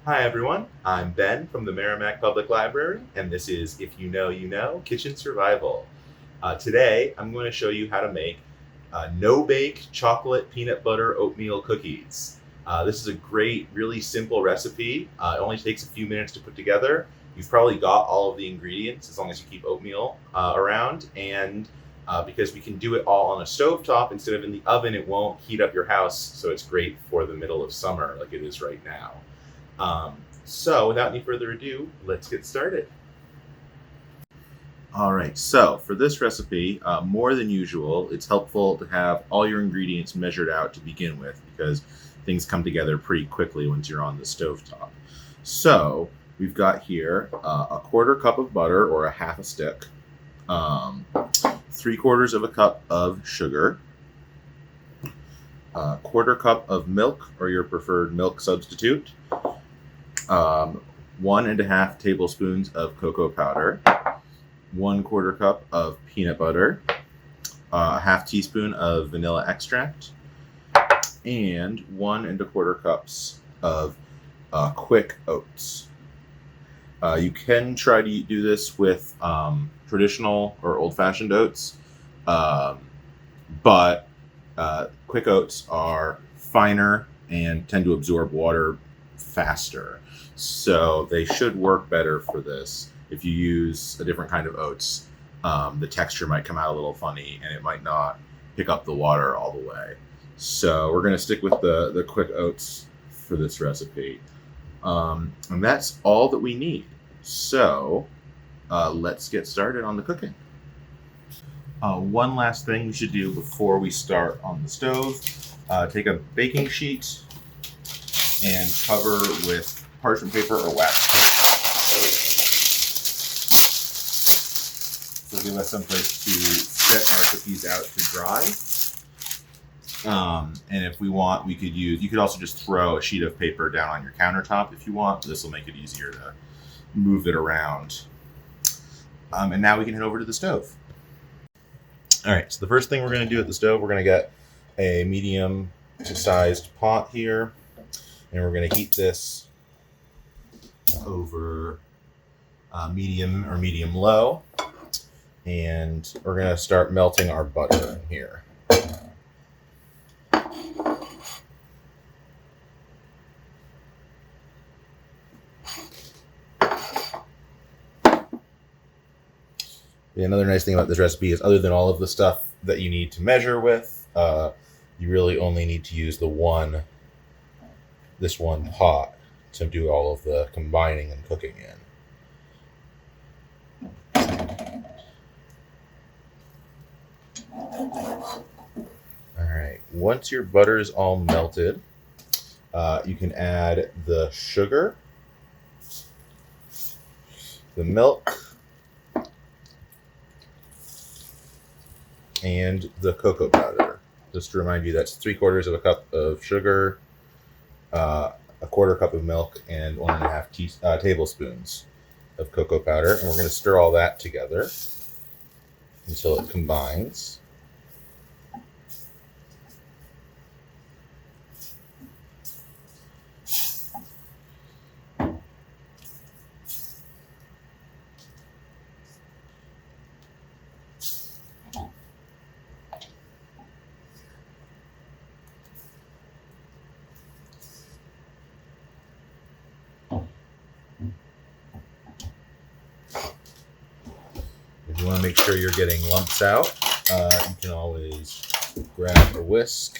Hi everyone, I'm Ben from the Merrimack Public Library, and this is If You Know, You Know Kitchen Survival. Today, I'm going to show you how to make no-bake chocolate peanut butter oatmeal cookies. This is a great, really simple recipe. It only takes a few minutes to put together. You've probably got all of the ingredients as long as you keep oatmeal around, and because we can do it all on a stovetop instead of in the oven, it won't heat up your house, so it's great for the middle of summer like it is right now. So without any further ado, let's get started. All right, so for this recipe, more than usual, it's helpful to have all your ingredients measured out to begin with because things come together pretty quickly once you're on the stovetop. So we've got here a quarter cup of butter or a half a stick, 3/4 of a cup of sugar, a quarter cup of milk or your preferred milk substitute, 1.5 tablespoons of cocoa powder, 1/4 cup of peanut butter, a half teaspoon of vanilla extract, and 1.25 cups of quick oats. You can try to do this with traditional or old-fashioned oats, but quick oats are finer and tend to absorb water faster. So they should work better for this. If you use a different kind of oats, the texture might come out a little funny and it might not pick up the water all the way. So we're going to stick with the quick oats for this recipe. And that's all that we need. So let's get started on the cooking. One last thing we should do before we start on the stove, take a baking sheet and cover with parchment paper or wax tape. So give us some place to set our cookies out to dry. And if we want, you could also just throw a sheet of paper down on your countertop if you want. This will make it easier to move it around. And now we can head over to the stove. All right, so the first thing we're going to do at the stove, we're going to get a medium-sized pot here, and we're going to heat this over medium or medium-low, and we're going to start melting our butter in here. Another nice thing about this recipe is, other than all of the stuff that you need to measure with, you really only need to use this one pot to do all of the combining and cooking in. All right, once your butter is all melted, you can add the sugar, the milk, and the cocoa powder. Just to remind you, that's 3/4 of a cup of sugar, a 1/4 cup of milk, and 1.5 tablespoons of cocoa powder. And we're going to stir all that together until it combines. If you want to make sure you're getting lumps out, you can always grab a whisk.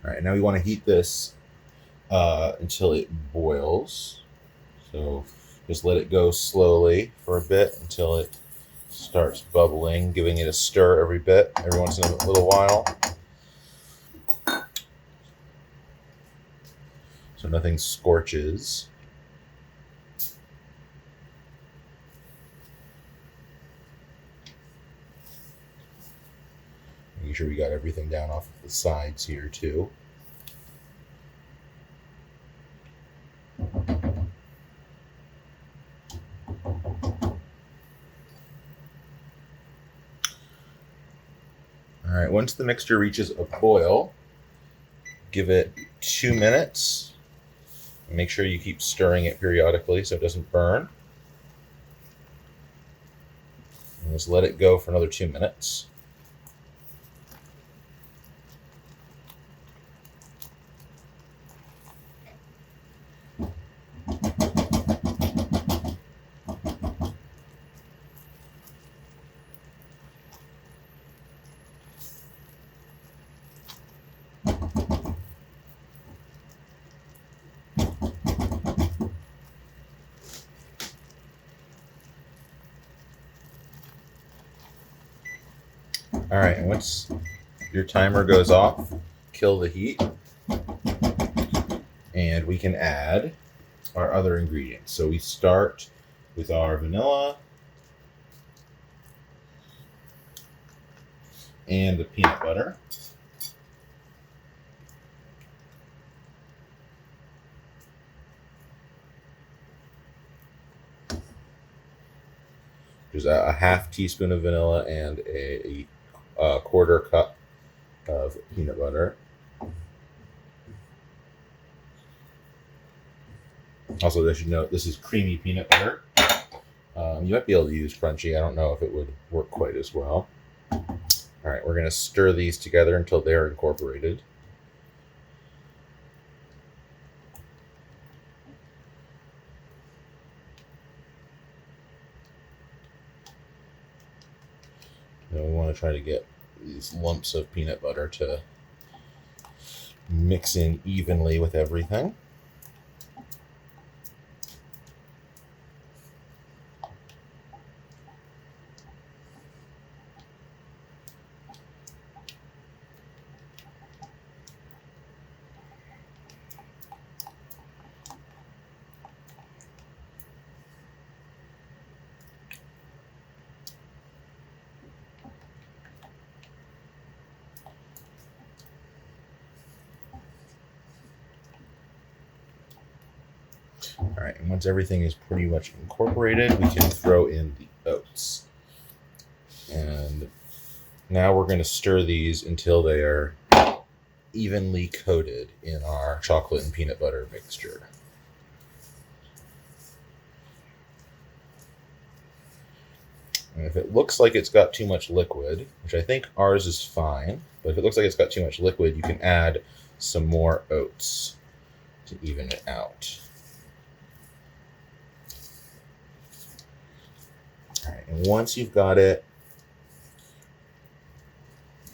All right, now we want to heat this until it boils. So just let it go slowly for a bit until it starts bubbling, giving it a stir every once in a little while. So nothing scorches. Making sure we got everything down off of the sides here too. once the mixture reaches a boil, give it 2 minutes. Make sure you keep stirring it periodically so it doesn't burn. And just let it go for another 2 minutes. All right, and once your timer goes off, kill the heat, and we can add our other ingredients. So we start with our vanilla and the peanut butter. There's a half teaspoon of vanilla and a quarter cup of peanut butter. Also, I should note this is creamy peanut butter. You might be able to use crunchy. I don't know if it would work quite as well. All right, we're going to stir these together until they're incorporated. Now we want to try to get these lumps of peanut butter to mix in evenly with everything. All right, and once everything is pretty much incorporated, we can throw in the oats. And now we're going to stir these until they are evenly coated in our chocolate and peanut butter mixture. And if it looks like it's got too much liquid, which I think ours is fine, but if it looks like it's got too much liquid, you can add some more oats to even it out. All right, and once you've got it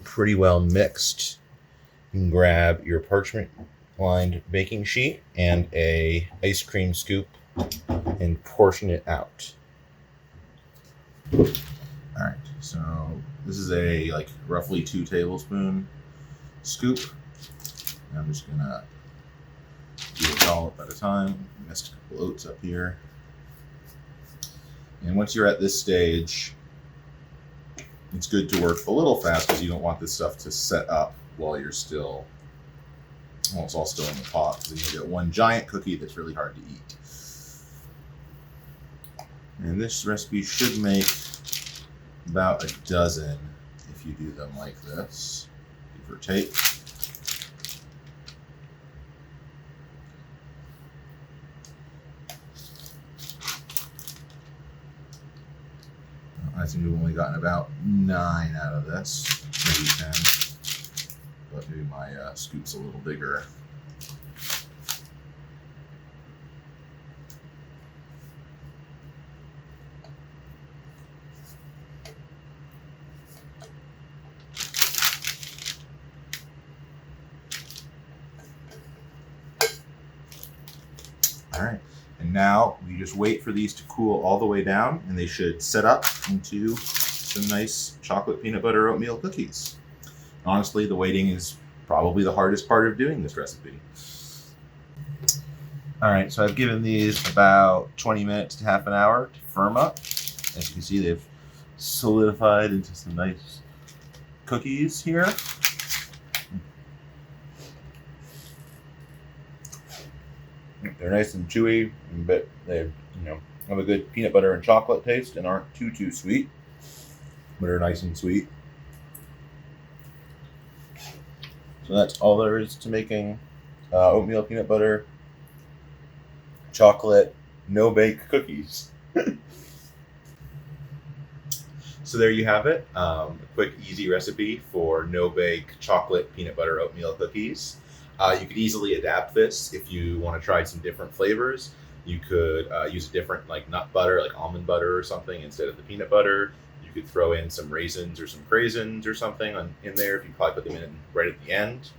pretty well mixed, you can grab your parchment-lined baking sheet and a ice cream scoop and portion it out. All right, so this is a roughly 2 tablespoon scoop. And I'm just gonna do a dollop at a time. Missed a couple oats up here. And once you're at this stage, it's good to work a little fast because you don't want this stuff to set up while you're still, well, it's all still in the pot, because then you'll get one giant cookie that's really hard to eat. And this recipe should make about a dozen if you do them like this, give or take. I seem to have only gotten about 9 out of this, maybe 10, but maybe my scoop's a little bigger. All right. And now we just wait for these to cool all the way down, and they should set up into some nice chocolate peanut butter oatmeal cookies. Honestly, the waiting is probably the hardest part of doing this recipe. All right, so I've given these about 20 minutes to half an hour to firm up. As you can see, they've solidified into some nice cookies here. They're nice and chewy, but they have a good peanut butter and chocolate taste and aren't too sweet, but are nice and sweet. And that's all there is to making oatmeal peanut butter chocolate no-bake cookies. So there you have it. A quick, easy recipe for no-bake chocolate peanut butter oatmeal cookies. You could easily adapt this if you want to try some different flavors. You could use a different like nut butter, like almond butter or something instead of the peanut butter. You could throw in some raisins or some craisins or something in there. If you probably put them in right at the end.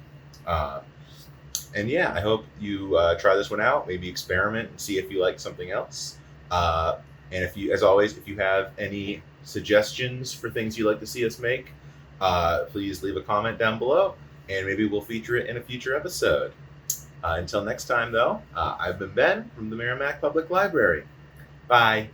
And yeah, I hope you try this one out. Maybe experiment and see if you like something else. And if you, as always, if you have any suggestions for things you'd like to see us make, please leave a comment down below, and maybe we'll feature it in a future episode. Until next time, though, I've been Ben from the Merrimack Public Library. Bye.